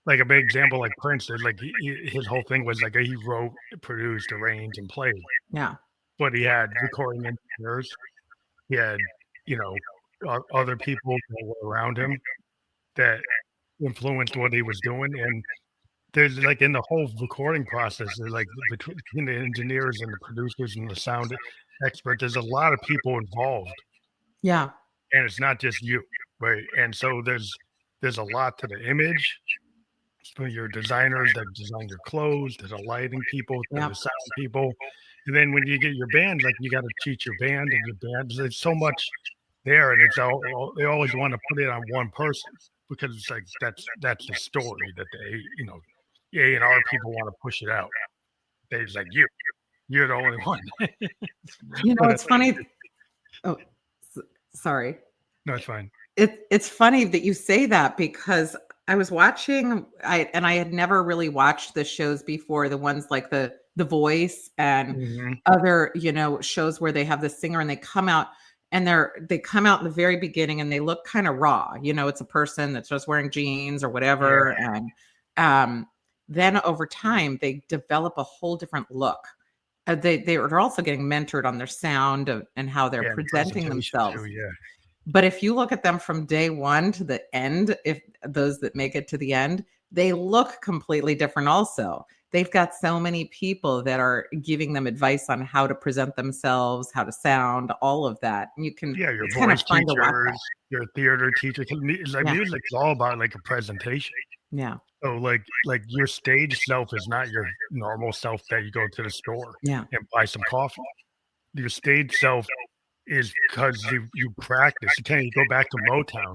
like a big example like Prince did, like his whole thing was like he wrote, produced, arranged, and played, Yeah. but he had recording engineers. He had, you know, other people that were around him that influenced what he was doing. And there's like in the whole recording process, there's like between the engineers and the producers and the sound expert, there's a lot of people involved, Yeah. and it's not just you, right? And so there's a lot to the image. So your designers that design your clothes, to the lighting people, to Yeah. the sound people, and then when you get your band, like you got to teach your band and your band. There's so much there, and it's all they always want to put it on one person because it's like that's the story that they, A&R people want to push it out. They're like you're the only one. But It's funny. Oh, sorry. no, it's fine. It's funny that you say that because I was watching, I had never really watched the shows before, the ones like the Voice and other, shows where they have the singer and they come out and they come out in the very beginning and they look kind of raw. It's a person that's just wearing jeans or whatever. Yeah. And then over time they develop a whole different look. They're also getting mentored on their sound and how they're presenting themselves. Too, yeah. But if you look at them from day one to the end, if those that make it to the end, they look completely different also. They've got so many people that are giving them advice on how to present themselves, how to sound, all of that. And you can your voice teachers, your theater teacher. Like music is all about like a presentation. Yeah. So like your stage self is not your normal self that you go to the store and buy some coffee. Your stage self is because you practice. You go back to Motown.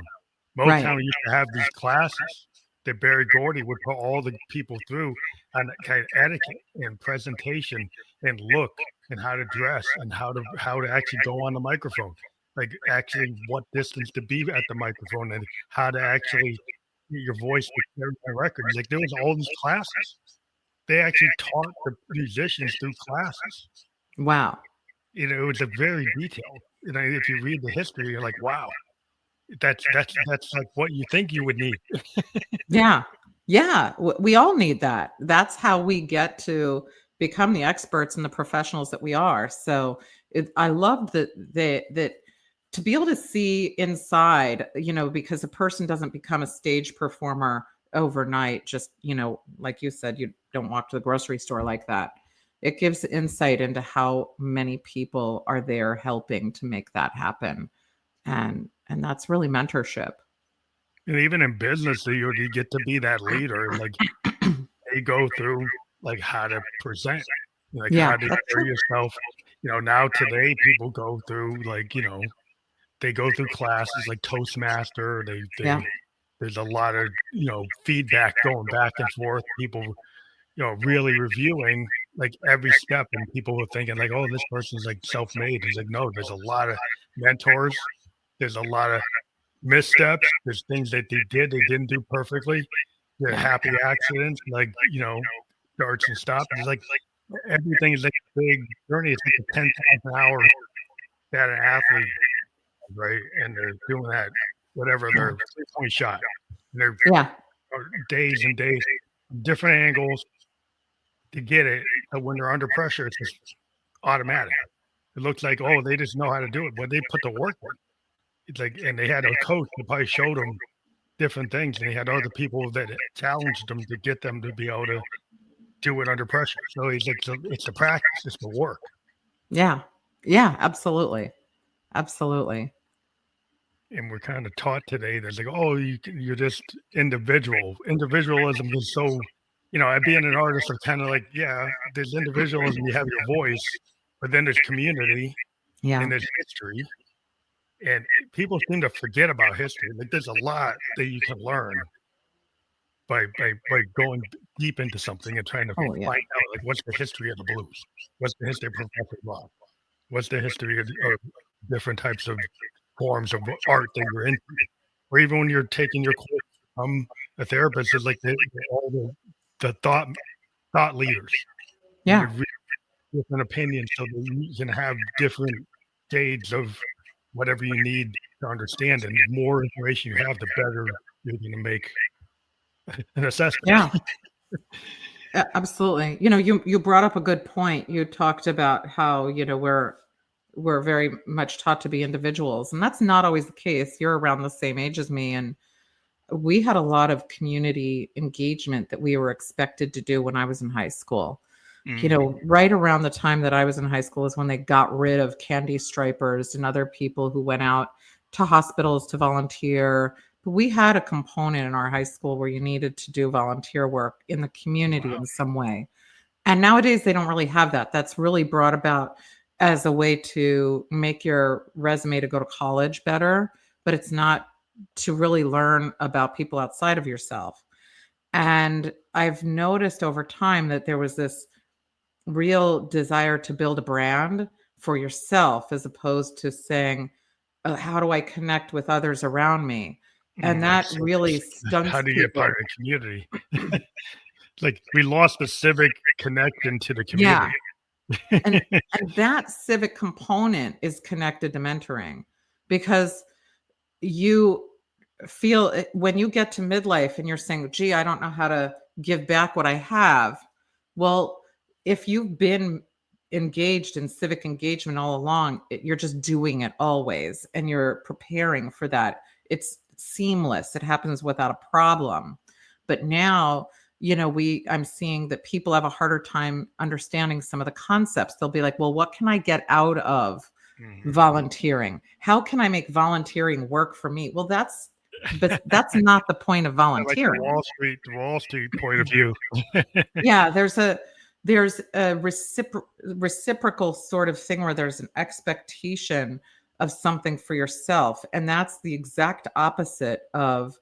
Motown used to have these classes that Barry Gordy would put all the people through on kind of etiquette and presentation and look and how to dress and how to actually go on the microphone, like actually what distance to be at the microphone and how to actually your voice to carry my records. Like there was all these classes. They actually taught the musicians through classes. Wow. It was a very detailed. If you read the history, you're like, wow, that's like what you think you would need. Yeah. We all need that. That's how we get to become the experts and the professionals that we are. So I love that to be able to see inside, because a person doesn't become a stage performer overnight. Just, like you said, you don't walk to the grocery store like that. It gives insight into how many people are there helping to make that happen. And that's really mentorship. And even in business, you get to be that leader. Like they go through like how to present, like how to carry yourself. Now today people go through like, they go through classes like Toastmaster. There's a lot of, feedback going back and forth. People, really reviewing like every step, and people were thinking like, oh, this person's like self-made. It's like, no, there's a lot of mentors. There's a lot of missteps. There's things that they didn't do perfectly. They're happy accidents, like, starts and stops. It's like everything is like a big journey. It's like a 10,000 hours that an athlete, right? And they're doing that, whatever their 3-point shot. And they're days and days, different angles to get it. But when they're under pressure, it's just automatic. It looks like, oh, they just know how to do it, but they put the work in. It's like, and they had a coach that probably showed them different things, and they had other people that challenged them to get them to be able to do it under pressure. So he's like, it's the practice, it's the work. Yeah, absolutely. And we're kind of taught today that's like, oh, you're just individual. Individualism is so, being an artist, are kind of like, there's individualism, you have your voice, but then there's community, and there's history. And people seem to forget about history. Like there's a lot that you can learn by going deep into something and trying to find out like what's the history of the blues, what's the history of progressive rock, what's the history of different types of forms of art that you're into, or even when you're taking your course to become a therapist, is like all the thought leaders, different opinions, so that you can have different shades of whatever you need to understand, and the more information you have, the better you're going to make an assessment. Yeah, absolutely. You brought up a good point. You talked about how, we're we're very much taught to be individuals, and that's not always the case. You're around the same age as me, and we had a lot of community engagement that we were expected to do when I was in high school. You know, right around the time that I was in high school is when they got rid of candy stripers and other people who went out to hospitals to volunteer. But we had a component in our high school where you needed to do volunteer work in the community in some way. And nowadays they don't really have that. That's really brought about as a way to make your resume to go to college better, but it's not to really learn about people outside of yourself. And I've noticed over time that there was this real desire to build a brand for yourself as opposed to saying, how do I connect with others around me? And that really stunts how do you get people. part of the community? Like we lost the civic connection to the community. Yeah. And that civic component is connected to mentoring, because you feel when you get to midlife and you're saying, gee, I don't know how to give back what I have. Well, if you've been engaged in civic engagement all along, you're just doing it always, and you're preparing for that. It's seamless. It happens without a problem. But now, you know, I'm seeing that people have a harder time understanding some of the concepts. They'll be like, well, what can I get out of volunteering? How can I make volunteering work for me? Well, that's not the point of volunteering. Like the Wall Street point of view. Yeah, there's a reciprocal sort of thing where there's an expectation of something for yourself. And that's the exact opposite of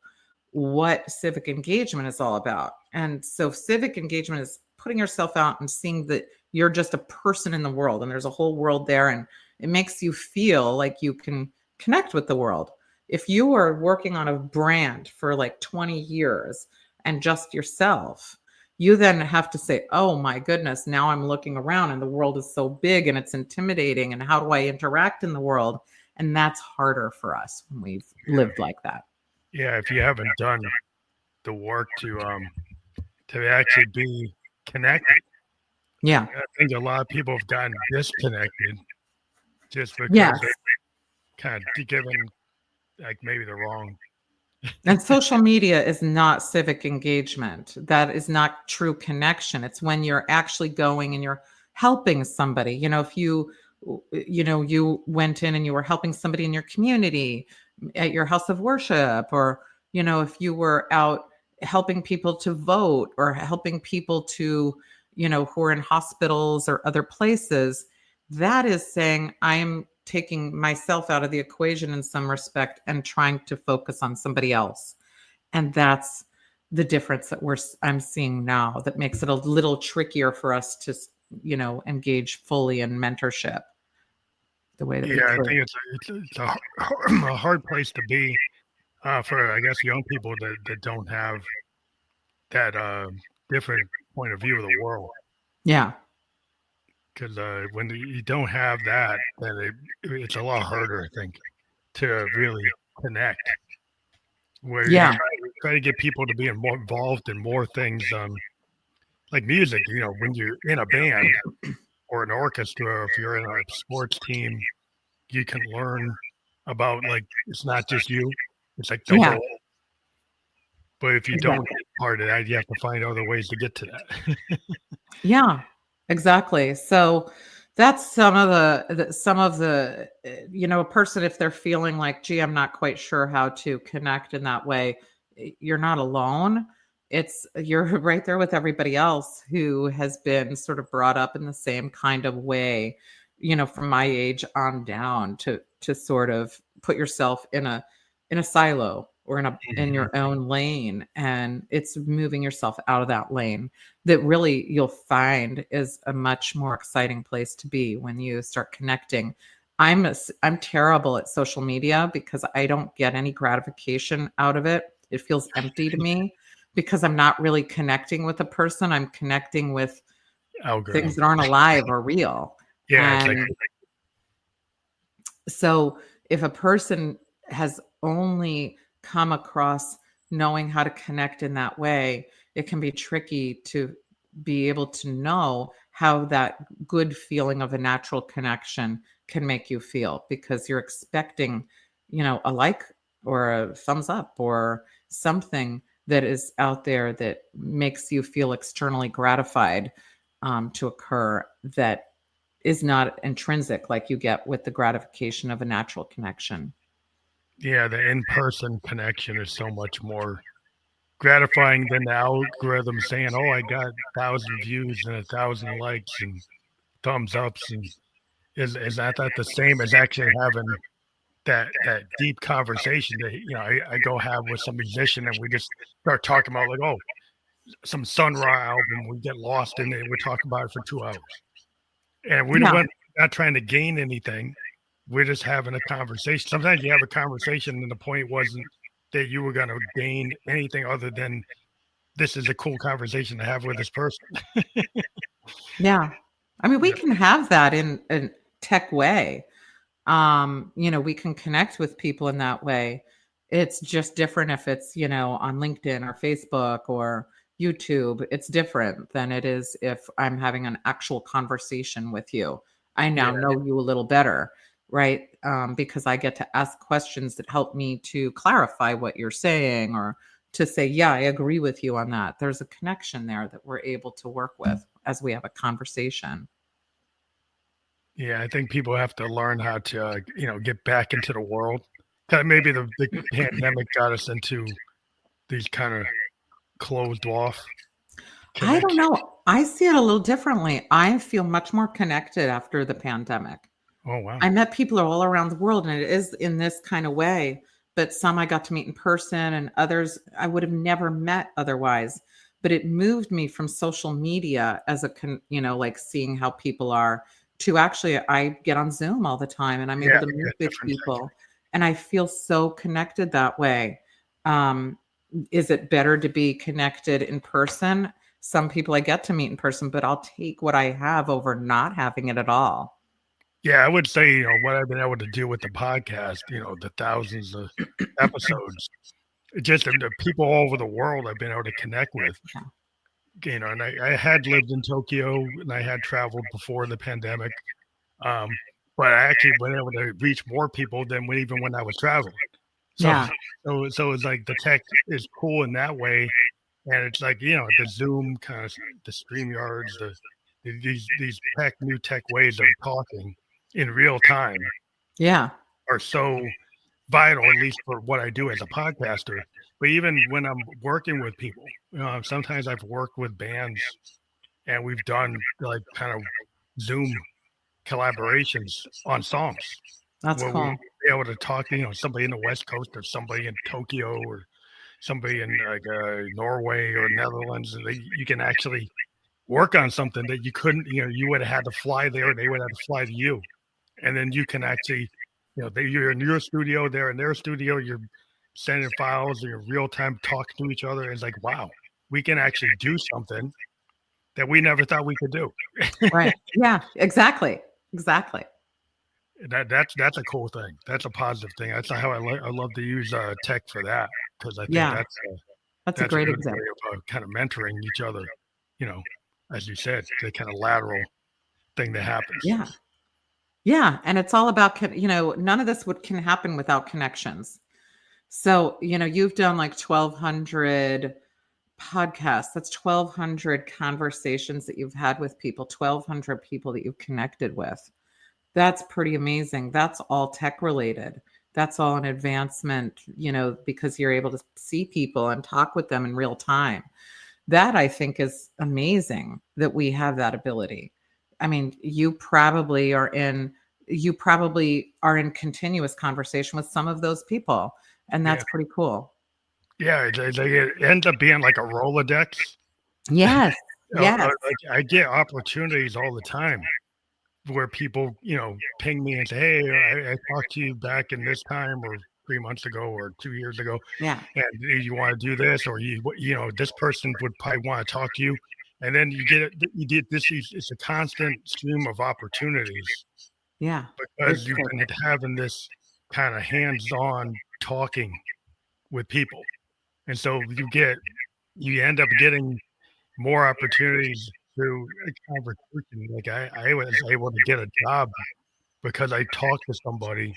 what civic engagement is all about. And so civic engagement is putting yourself out and seeing that you're just a person in the world, and there's a whole world there, and it makes you feel like you can connect with the world. If you are working on a brand for like 20 years and just yourself, you then have to say, oh my goodness, now I'm looking around and the world is so big and it's intimidating, and how do I interact in the world? And that's harder for us when we've lived like that. Yeah, if you haven't done the work to actually be connected. Yeah. I think a lot of people have gotten disconnected just because they kind of given like maybe the wrong. And social media is not civic engagement. That is not true connection. It's when you're actually going and you're helping somebody. You know, if you went in and you were helping somebody in your community at your house of worship, or, you know, if you were out helping people to vote, or helping people to, you know, who are in hospitals or other places, that is saying, I'm taking myself out of the equation in some respect and trying to focus on somebody else. And that's the difference that I'm seeing now, that makes it a little trickier for us to, you know, engage fully in mentorship the way that I think it's a hard place to be for, I guess, young people that don't have that different point of view of the world. Yeah. Because when you don't have that, then it's a lot harder, I think, to really connect. Where you try to get people to be more involved in more things, like music. You know, when you're in a band or an orchestra, if you're in a sports team, you can learn about, like, it's not just you. It's like the whole. But if you don't get part of that, you have to find other ways to get to that. Yeah. Exactly. So that's some of the, you know, a person, if they're feeling like, gee, I'm not quite sure how to connect in that way, you're not alone. You're right there with everybody else who has been sort of brought up in the same kind of way, you know, from my age on down, to sort of put yourself in a silo, or in your own lane, and it's moving yourself out of that lane that really you'll find is a much more exciting place to be when you start connecting. I'm terrible at social media because I don't get any gratification out of it. It feels empty to me because I'm not really connecting with a person. I'm connecting with things that aren't alive or real. Yeah. And so if a person has only come across knowing how to connect in that way, it can be tricky to be able to know how that good feeling of a natural connection can make you feel, because you're expecting, a like or a thumbs up or something that is out there that makes you feel externally gratified to occur, that is not intrinsic like you get with the gratification of a natural connection. Yeah, the in-person connection is so much more gratifying than the algorithm saying, "Oh, I got 1,000 views and 1,000 likes and thumbs ups," and is that the same as actually having that deep conversation that I go have with some musician and we just start talking about like, oh, some Sun Ra album, we get lost in it, we talk about it for 2 hours, and Yeah. we're not trying to gain anything. We're just having a conversation. Sometimes you have a conversation and the point wasn't that you were going to gain anything other than this is a cool conversation to have with this person. Yeah. I mean, we Yeah. can have that in a tech way. We can connect with people in that way. It's just different if it's, on LinkedIn or Facebook or YouTube. It's different than it is if I'm having an actual conversation with you. I now Yeah. know you a little better, right? Because I get to ask questions that help me to clarify what you're saying, or to say, yeah, I agree with you on that. There's a connection there that we're able to work with as we have a conversation. Yeah, I think people have to learn how to, get back into the world. Maybe the pandemic got us into these kind of closed off I don't connections. know. I see it a little differently. I feel much more connected after the pandemic. Oh, wow. I met people all around the world, and it is in this kind of way. But some I got to meet in person, and others I would have never met otherwise. But it moved me from social media as like seeing how people are, to actually I get on Zoom all the time, and I'm able Yeah, to yeah, meet with different tech. people, and I feel so connected that way. Um, is it better to be connected in person? Some people I get to meet in person, but I'll take what I have over not having it at all. Yeah, I would say, what I've been able to do with the podcast, the thousands of episodes, just the people all over the world I've been able to connect with, Yeah. and I had lived in Tokyo and I had traveled before the pandemic. Um, but I actually been able to reach more people than even when I was traveling. So, Yeah. so it's like the tech is cool in that way, and it's like the Zoom kind of the StreamYards, these new tech ways of talking in real time Yeah. are so vital, at least for what I do as a podcaster. But even when I'm working with people, sometimes I've worked with bands and we've done like kind of Zoom collaborations on songs That's where we cool. be able to talk to somebody in the West Coast or somebody in Tokyo or somebody in like Norway or Netherlands, and you can actually work on something that you couldn't. You would have had to fly there, they would have to fly to you, and then you can actually, you're in your studio, they're in their studio, you're sending files, you're real time talking to each other. And it's like, wow, we can actually do something that we never thought we could do. Right. Yeah, exactly. Exactly. That's a cool thing. That's a positive thing. That's how I love to use tech for that, because I think Yeah. That's a that's a great good way example. of kind of mentoring each other. You know, as you said, the kind of lateral thing that happens. Yeah. Yeah, and it's all about none of this would can happen without connections. So, you've done like 1,200 podcasts. That's 1,200 conversations that you've had with people, 1,200 people that you've connected with. That's pretty amazing. That's all tech related. That's all an advancement, because you're able to see people and talk with them in real time. That I think is amazing that we have that ability. I mean, you probably are in continuous conversation with some of those people, and Yeah, that's pretty cool. yeah. It ends up being like a Rolodex. Yes. Yes. Like I get opportunities all the time where people, ping me and say, "Hey, I talked to you back in this time, or 3 months ago, or 2 years ago, Yeah. and you want to do this, or this person would probably want to talk to you." And then you get it. You get this. It's a constant stream of opportunities Yeah. It's because you've good. been having this kind of hands-on talking with people, and so you end up getting more opportunities through a conversation. Like I was able to get a job because I talked to somebody,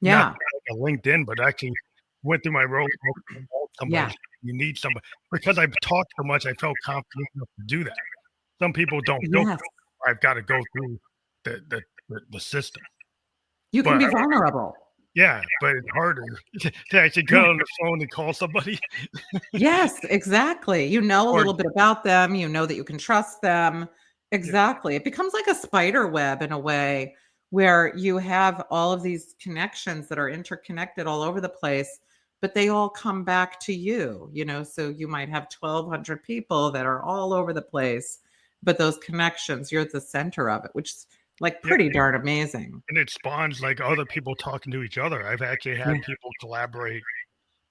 Yeah. not like a LinkedIn, but actually went through my role. Yeah. You need somebody because I've talked so much. I felt confident enough to do that. Some people don't feel Yes. I've got to go through the system. You can But be vulnerable. yeah, but it's harder to actually get on the phone and call somebody. Yes, exactly. You know a Or little bit about them. You know that you can trust them. yeah, Exactly. It becomes like a spider web in a way where you have all of these connections that are interconnected all over the place, but they all come back to you, you know. So you might have 1,200 people that are all over the place, but those connections, you're at the center of it, which is like yeah, pretty darn amazing. and it spawns like other people talking to each other. I've actually had Yeah. people collaborate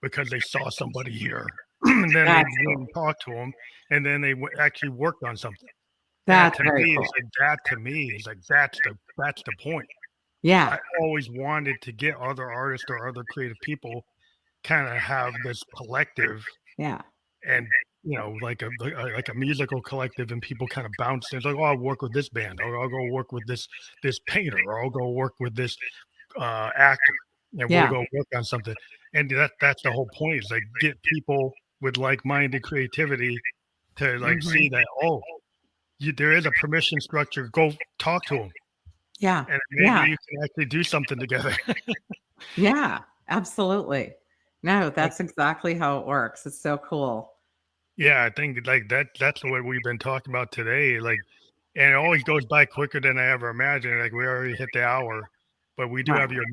because they saw somebody here, and then they That's went cool. and talked to them, and then they actually worked on something. That That's to very me is cool. like that to me is like that's the point. Yeah. I always wanted to get other artists or other creative people kind of have this collective Yeah. and like a musical collective, and people kind of bounce things like, oh, I'll work with this band, or I'll go work with this painter, or I'll go work with this actor, and we'll Yeah. go work on something. And that's the whole point, is like get people with like-minded creativity to like see Mhm. that, oh, there is a permission structure. Go talk to them, Yeah. and maybe Yeah. you can actually do something together. Yeah. Absolutely. No, Like, that's exactly how it works. It's so cool. yeah, I think like that's what we've been talking about today. Like, and it always goes by quicker than I ever imagined. Like, we already hit the hour, but we do Right. have your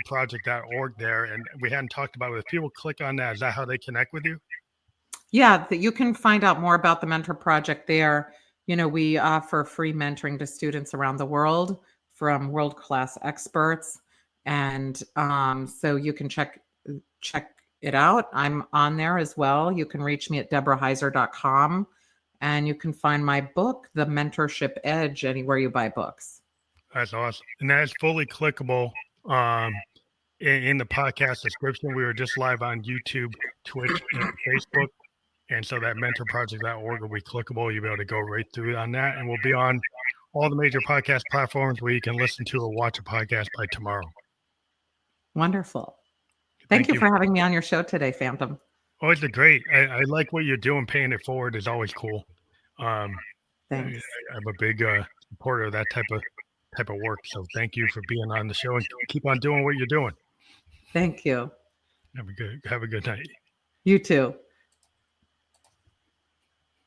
mentorproject.org there, and we hadn't talked about it. If people click on that, is that how they connect with you? Yeah, that you can find out more about the Mentor Project there. You know, we offer free mentoring to students around the world from world-class experts. And so you can check it out. I'm on there as well. You can reach me at deborahheiser.com, and you can find my book, The Mentorship Edge, anywhere you buy books. That's awesome, and that's fully clickable. Um, in the podcast description, we were just live on YouTube, Twitch, and Facebook. And so that mentorproject.org will be clickable. You'll be able to go right through it on that. And we'll be on all the major podcast platforms where you can listen to or watch a podcast by tomorrow. Wonderful. Thank Thank you you. for having me on your show today, Phantom. Always a great. I like what you're doing. Paying it forward is always cool. Thanks. I'm a big supporter of that type of work. So thank you for being on the show, and keep on doing what you're doing. Thank you. Have a good night. You too.